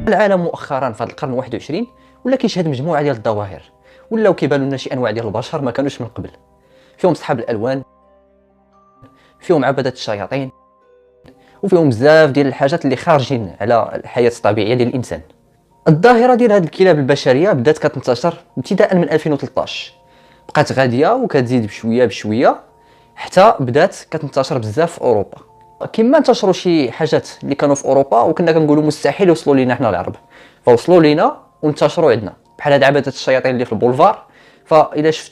العالم مؤخرا في هذا القرن 21 ولا كيشهد مجموعه ديال الظواهر ولاو كيبانوا لنا شي انواع ديال البشر ما كانوش من قبل، فيهم صحاب الالوان، فيهم عبده الشياطين، وفيهم بزاف ديال الحاجات اللي خارجين على الحياه الطبيعيه ديال الانسان. الظاهره ديال هاد الكلاب البشريه بدات كتنتشر ابتداء من 2013، بقات غاديه وكتزيد بشويه بشويه حتى بدات كتنتشر بزاف في اوروبا. كما انتشروا شي حاجات اللي كانوا في اوروبا وكنا كنقولوا مستحيل يوصلوا لينا حنا العرب، فوصلوا لينا وانتشروا عندنا، بحال هاد عبده الشياطين اللي في البولفار. فاذا شفتوا